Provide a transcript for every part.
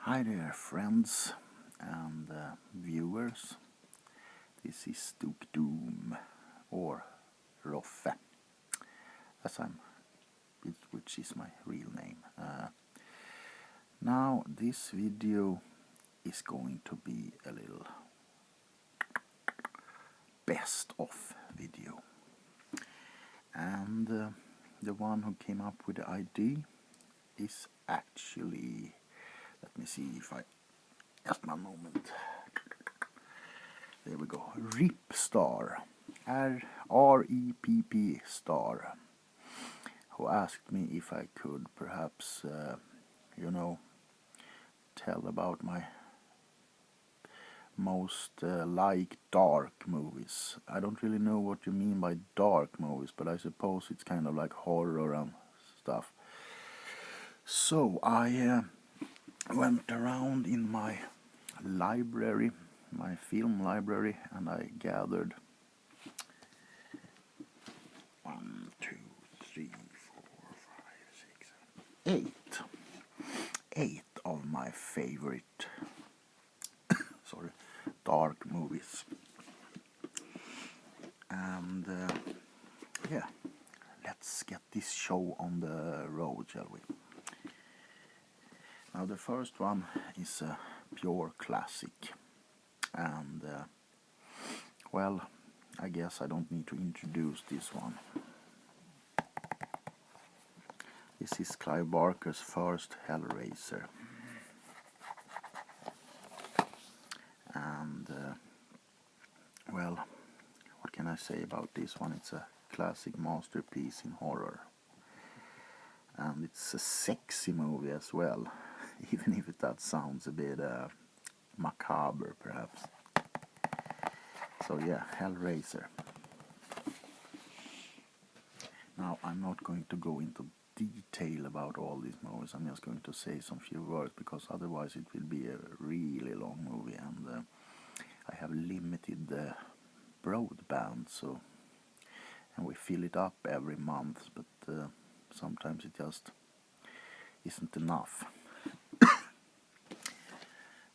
Hi there, friends and viewers. This is Duke Doom, or Roffe, which is my real name. Now, this video is going to be a little best of video, and the one who came up with the idea is actually, let me see if I, just one moment. There we go. RippStarr, R-E-P-P Star, who asked me if I could perhaps, tell about my most liked dark movies. I don't really know what you mean by dark movies, but I suppose it's kind of like horror and stuff. So I went around in my library, my film library, and I gathered 1, 2, 3, 4, 5, 6, 7, 8 of my favorite dark movies. And yeah, let's get this show on the road, shall we? Now, the first one is a pure classic, and well, I guess I don't need to introduce this one. This is Clive Barker's first Hellraiser, and well, what can I say about this one? It's a classic masterpiece in horror, and it's a sexy movie as well, even if that sounds a bit macabre perhaps. So yeah, Hellraiser. Now, I'm not going to go into detail about all these movies. I'm just going to say some few words, because otherwise it will be a really long movie, and I have limited broadband, so, and we fill it up every month, but sometimes it just isn't enough.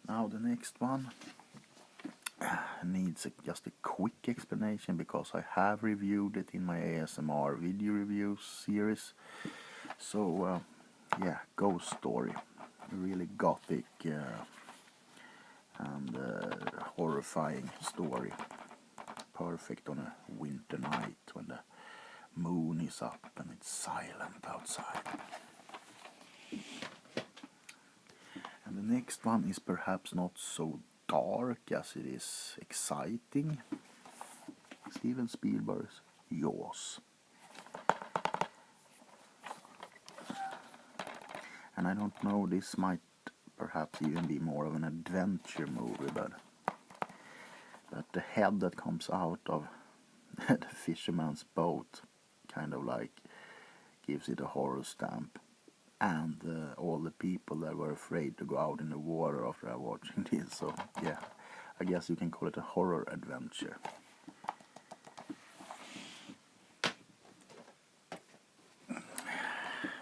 Now, the next one needs just a quick explanation, because I have reviewed it in my ASMR video review series. So yeah, Ghost Story, a really gothic and horrifying story, perfect on a winter night when the moon is up and it's silent outside. And the next one is perhaps not so dark as it is exciting. Steven Spielberg's Jaws. And I don't know, this might perhaps even be more of an adventure movie, but the head that comes out of the fisherman's boat kind of like gives it a horror stamp. And all the people that were afraid to go out in the water after watching this. So yeah, I guess you can call it a horror adventure.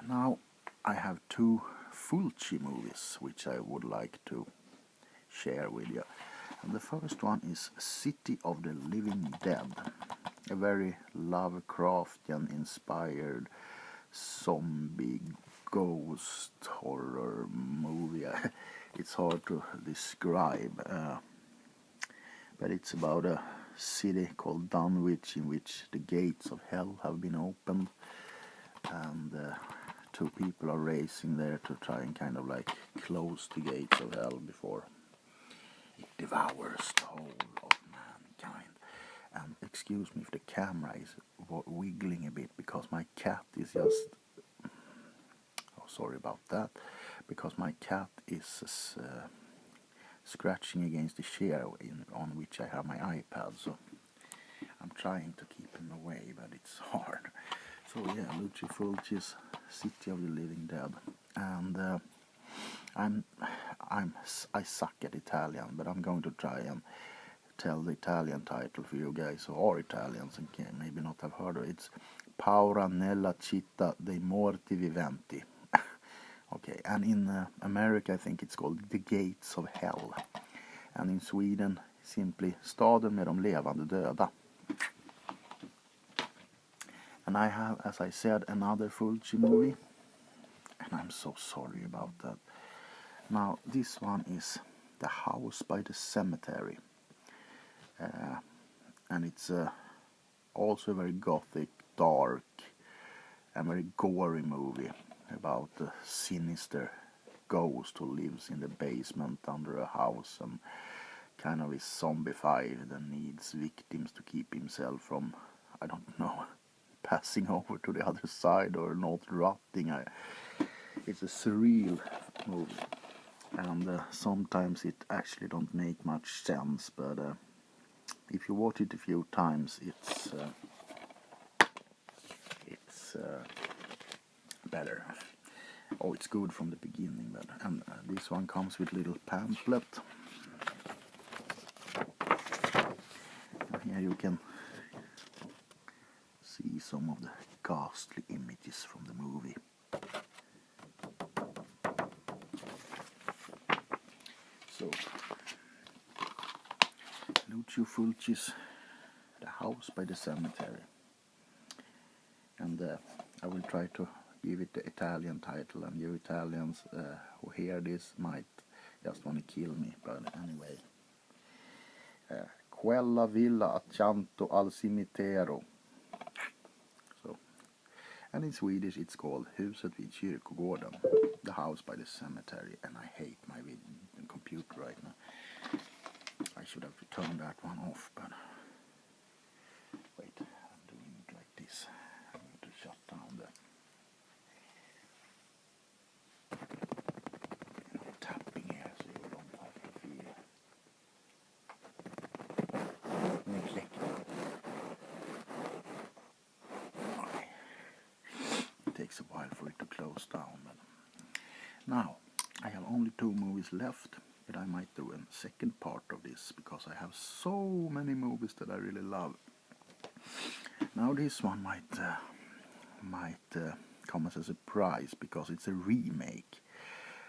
Now, I have 2 Fulci movies which I would like to share with you. And the first one is City of the Living Dead, a very Lovecraftian inspired zombie ghost horror movie. It's hard to describe, but it's about a city called Dunwich, in which the gates of hell have been opened, and 2 people are racing there to try and kind of like close the gates of hell before it devours the whole of mankind. And excuse me if the camera is wiggling a bit, because my cat is just, sorry about that, because my cat is scratching against the chair on which I have my iPad, so I'm trying to keep him away, but it's hard. So yeah, Lucio Fulci's City of the Living Dead, and I suck at Italian, but I'm going to try and tell the Italian title for you guys who are Italians and can maybe not have heard of it. It's Paura nella città dei morti viventi, Okay, and in America I think it's called The Gates of Hell. And in Sweden simply Staden med de levande döda. And I have, as I said, another Fulci movie. And I'm so sorry about that. Now, this one is The House by the Cemetery. And it's also a very gothic, dark, and very gory movie about a sinister ghost who lives in the basement under a house and kind of is zombified and needs victims to keep himself from, I don't know, passing over to the other side or not rotting. It's a surreal movie, and sometimes it actually don't make much sense, but if you watch it a few times, it's better. Oh, it's good from the beginning, but and this one comes with little pamphlet. Here you can see some of the ghastly images from the movie. So, Lucio Fulci's The House by the Cemetery. And I will try to give it the Italian title, and you Italians who hear this might just want to kill me, but anyway. Quella villa accanto al cimitero. So, and in Swedish it's called Huset vid kyrkogården, The House by the Cemetery, and I hate my computer right now. I should have turned that one off, but wait, I'm doing it like this. I'm going to shut down the tapping here so you don't have to feel neglected. Okay. It takes a while for it to close down, but now I have only 2 movies left. But I might do a second part of this because I have so many movies that I really love. Now this one might come as a surprise because it's a remake,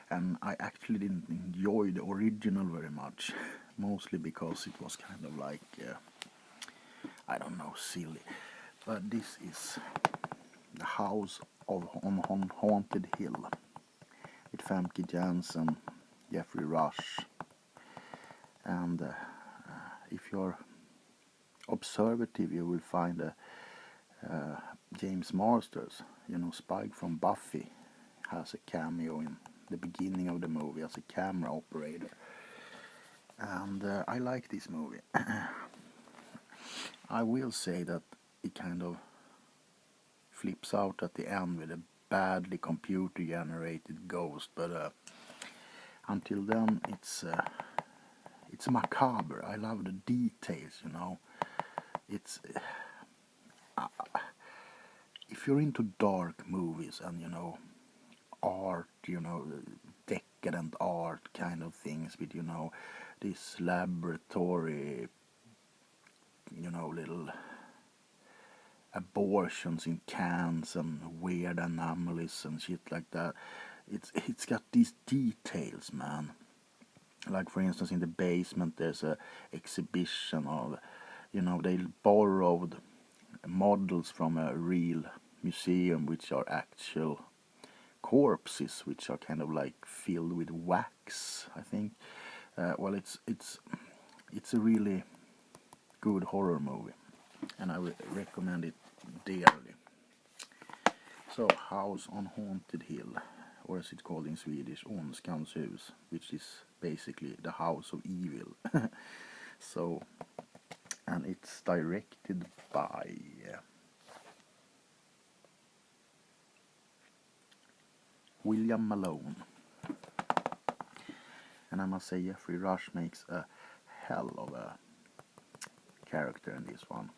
and I actually didn't enjoy the original very much, mostly because it was kind of like I don't know, silly. But this is The House on Haunted Hill with Famke Janssen, Jeffrey Rush, and if you're observative you will find James Marsters, you know, Spike from Buffy, has a cameo in the beginning of the movie as a camera operator, and I like this movie. I will say that it kind of flips out at the end with a badly computer generated ghost, but until then it's macabre. I love the details, you know. It's if you're into dark movies and, you know, art, you know, decadent art kind of things with, you know, this laboratory, you know, little abortions in cans and weird anomalies and shit like that. It's got these details, man. Like, for instance, in the basement there's a exhibition of, you know, they borrowed models from a real museum which are actual corpses which are kind of like filled with wax, I think. Well, it's a really good horror movie, and I would recommend it dearly. So, House on Haunted Hill, or as it's called in Swedish, Ondskans hus, which is basically the house of evil. So, and it's directed by William Malone. And I must say Jeffrey Rush makes a hell of a character in this one,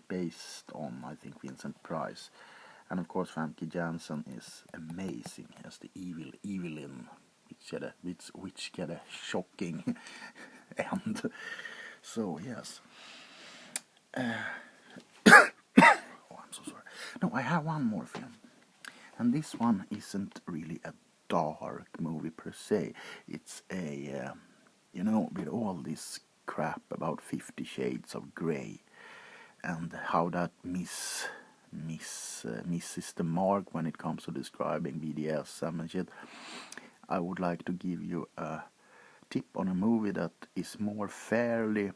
based on, I think, Vincent Price. And of course Famke Janssen is amazing as the Evelyn, which get a shocking end. So yes. Oh, I'm so sorry. No, I have one more film, and this one isn't really a dark movie per se. It's a, you know, with all this crap about 50 Shades of Grey and how that misses the mark when it comes to describing BDSM and shit, I would like to give you a tip on a movie that is more fairly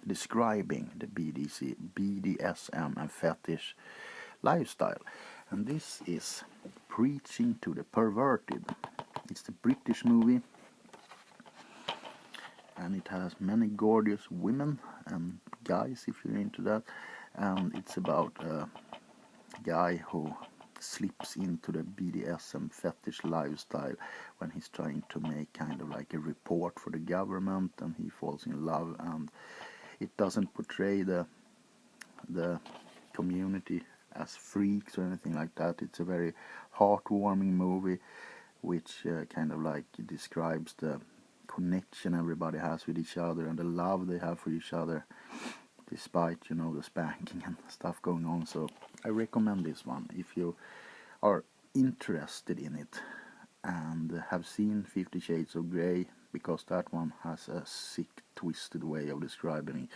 describing the BDSM and fetish lifestyle. And this is Preaching to the Perverted. It's the British movie, and it has many gorgeous women and guys if you're into that. And it's about a guy who slips into the BDSM fetish lifestyle when he's trying to make kind of like a report for the government, and he falls in love, and it doesn't portray the community as freaks or anything like that. It's a very heartwarming movie which kind of like describes the connection everybody has with each other and the love they have for each other despite, you know, the spanking and stuff going on. So I recommend this one if you are interested in it and have seen 50 Shades of Grey, because that one has a sick, twisted way of describing it.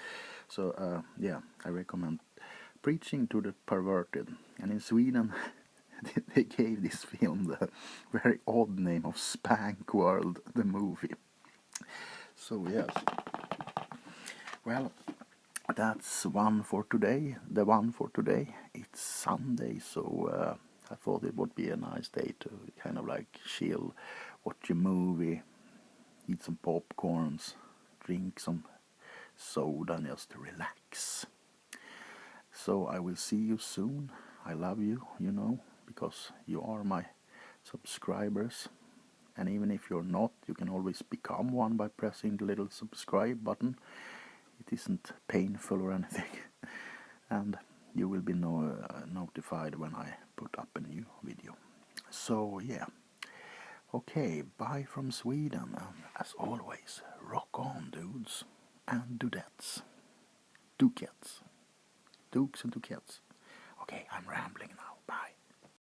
So yeah, I recommend Preaching to the Perverted. And in Sweden they gave this film the very odd name of Spank World, the movie. So yes, well, that's one for today. The one for today. It's Sunday, so I thought it would be a nice day to kind of like chill, watch a movie, eat some popcorns, drink some soda, and just relax. So I will see you soon. I love you, you know, because you are my subscribers. And even if you're not, you can always become one by pressing the little subscribe button. It isn't painful or anything. And you will be notified when I put up a new video. So yeah. Okay, bye from Sweden. And as always, rock on, dudes and dudettes. Dukettes. Dukes and dukettes. Okay, I'm rambling now. Bye.